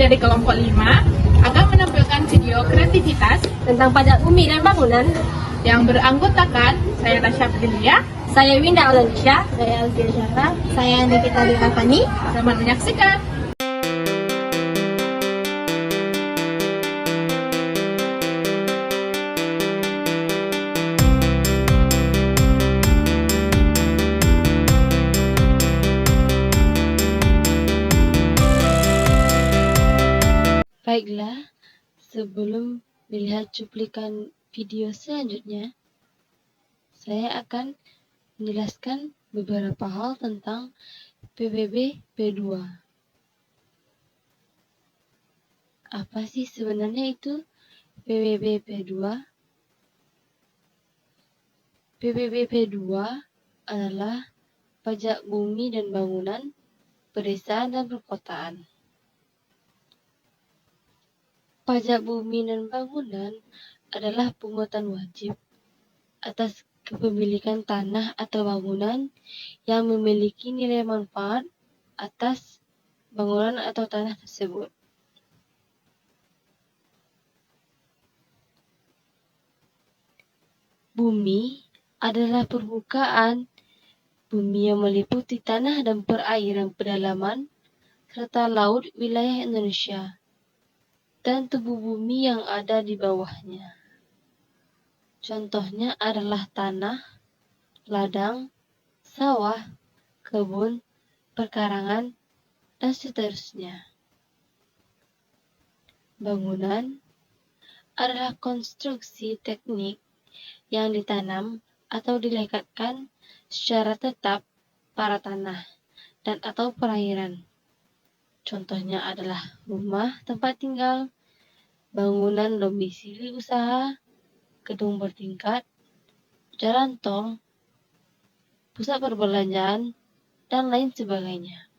dari kelompok 5 akan menampilkan video kreativitas tentang pajak bumi dan bangunan yang beranggotakan saya Tasya Prilia. Saya Winda Aulandia, saya Alfia Syahra, saya Nikita Dirafani. Selamat menyaksikan. Baiklah, sebelum melihat cuplikan video selanjutnya, saya akan menjelaskan beberapa hal tentang PBB P2. Apa sih sebenarnya itu PBB P2? PBB P2 adalah pajak bumi dan bangunan, pedesaan dan perkotaan. Pajak bumi dan bangunan adalah pungutan wajib atas kepemilikan tanah atau bangunan yang memiliki nilai manfaat atas bangunan atau tanah tersebut. Bumi adalah permukaan bumi yang meliputi tanah dan perairan pedalaman serta laut wilayah Indonesia dan tubuh bumi yang ada di bawahnya. Contohnya adalah tanah, ladang, sawah, kebun, perkarangan, dan seterusnya. Bangunan adalah konstruksi teknik yang ditanam atau dilekatkan secara tetap pada tanah dan atau perairan. Contohnya adalah rumah tempat tinggal, bangunan domisili usaha, gedung bertingkat, jalan tol, pusat perbelanjaan, dan lain sebagainya.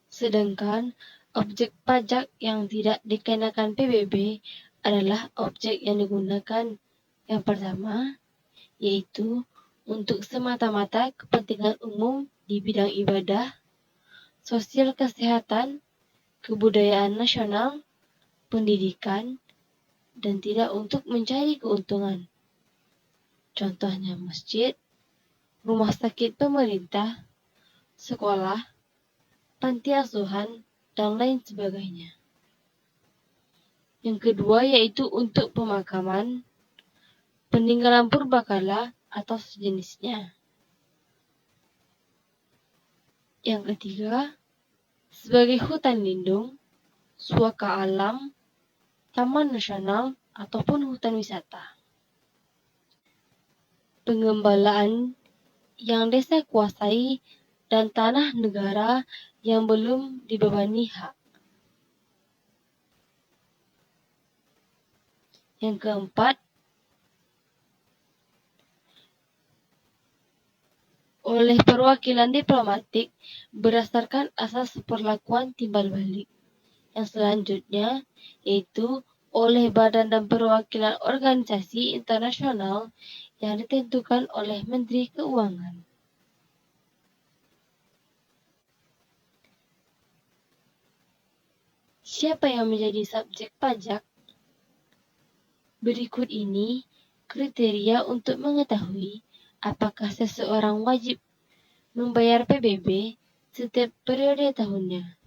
Sedangkan objek pajak yang tidak dikenakan PBB adalah objek yang digunakan yang pertama, yaitu untuk semata-mata kepentingan umum di bidang ibadah, sosial kesehatan, kebudayaan nasional, pendidikan, dan tidak untuk mencari keuntungan. Contohnya masjid, rumah sakit pemerintah, sekolah, panti asuhan, dan lain sebagainya. Yang kedua yaitu untuk pemakaman, peninggalan purbakala atau sejenisnya. Yang ketiga, sebagai hutan lindung, suaka alam, taman nasional, ataupun hutan wisata. Pengembalaan yang desa kuasai dan tanah negara yang belum dibebani hak. Yang keempat, oleh perwakilan diplomatik berdasarkan asas perlakuan timbal balik. Yang selanjutnya yaitu oleh badan dan perwakilan organisasi internasional yang ditentukan oleh Menteri Keuangan. Siapa yang menjadi subjek pajak? Berikut ini kriteria untuk mengetahui apakah seseorang wajib membayar PBB setiap periode tahunnya.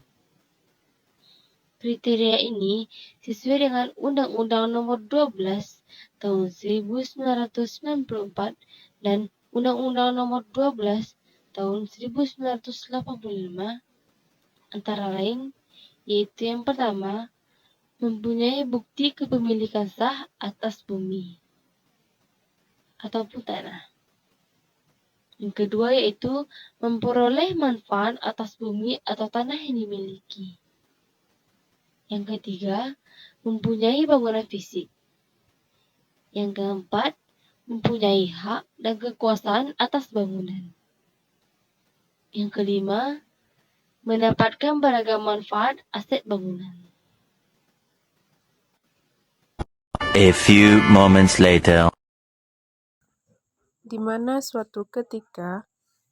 Kriteria ini sesuai dengan Undang-Undang Nomor 12 Tahun 1994 dan Undang-Undang Nomor 12 Tahun 1985, antara lain, yaitu yang pertama, mempunyai bukti kepemilikan sah atas bumi ataupun tanah. Yang kedua yaitu memperoleh manfaat atas bumi atau tanah yang dimiliki. Yang ketiga, mempunyai bangunan fisik. Yang keempat, mempunyai hak dan kekuasaan atas bangunan. Yang kelima, mendapatkan beragam manfaat aset bangunan. A few moments later. Di mana suatu ketika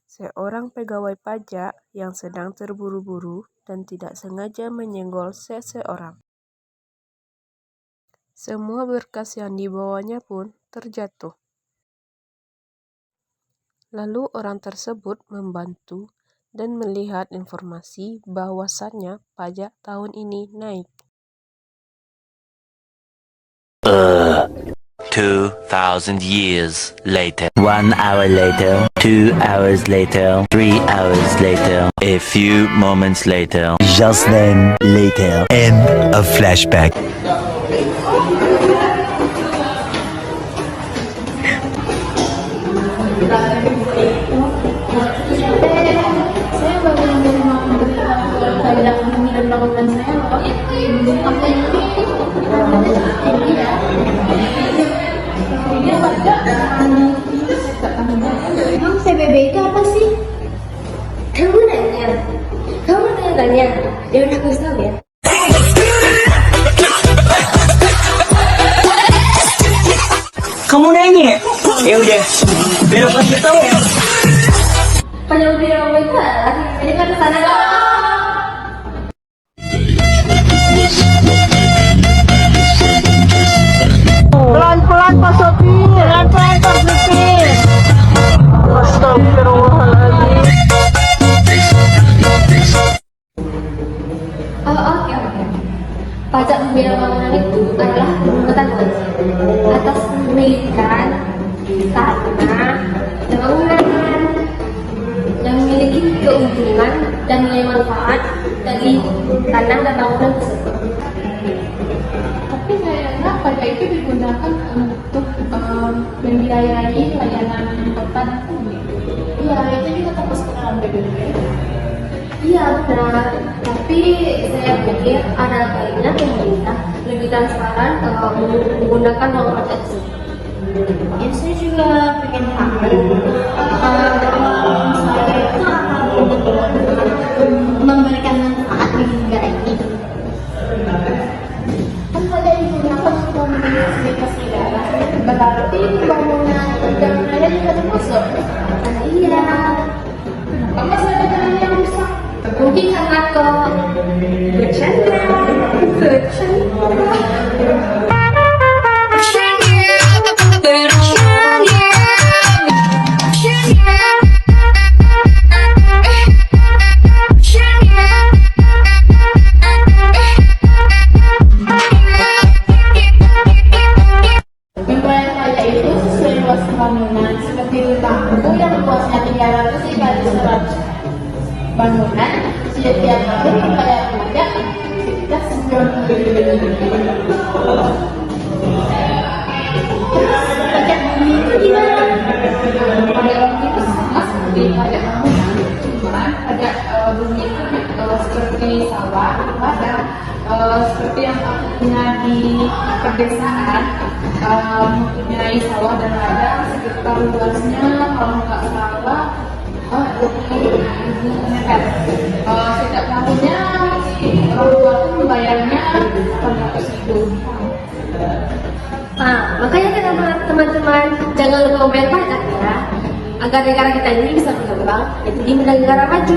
Seorang pegawai pajak yang sedang terburu-buru dan tidak sengaja menyenggol seseorang. Semua berkas yang dibawanya pun terjatuh. Lalu orang tersebut membantu dan melihat informasi bahwasannya pajak tahun ini naik. 2,000 years later. 1 hour later. 2 hours later. 3 hours later. A few moments later. Just then later. End of flashback. Saya baru menerima pajak bumi dan bangunan saya loh. Apa ini? Ini pajak. Emang PBB itu apa sih? Kamu tanya. Ya udah aku tahu ya. Kamu nanya? Ya udah, biar aku kasih tahu ya. Pajak bumi dan bangunan itu ini kan sana dong. Pelan-pelan Pak Sopir. Pelan-pelan Pak Sopir. Astagfirullahaladzim. Oke. Pajak bumi dan bangunan itu adalah pungutan wajib atas pemilikan tanah dan bangunan yang memiliki keuntungan dan nilai manfaat dari tanah dan bangunan tersebut. Tapi sayangnya pajak itu digunakan untuk membiayai layanan kota dan publik. Iya, itu juga termasuk dalam PBB. Iya benar, tapi saya pikir ada baiknya pemerintah lebih transparan menggunakan uang pajak tersebut. Ya, saya juga pengen tahu saya itu akan memberikan manfaat bagi negara ini. Kan pajak digunakan untuk memiliki fasilitas negara. Berarti pembangunan dan lain juga termasuk. Iya, Kenapa masih ada jalan yang rusak? mungkin karena bercanda. Membayar pajak itu sesuai luas bangunan seperti rumahku yang luasnya 300 dikali 100 bangunan setiap tahun membayar pajak sekitar 90.000. Pajak bumi itu gimana? Pada waktu itu sama seperti pajak bangunan, cuma pajak bumi itu seperti sawah, ada seperti yang aku punya di pedesaan, mempunyai sawah dan ladang sekitar luasnya kalau nggak salah 20.000 meter. Setiap tahunnya orang tua itu membayarnya 800.000. Nah, makanya kita teman-teman jangan lupa membayar pajak ya, agar negara kita ini bisa berkembang dan jadi negara maju.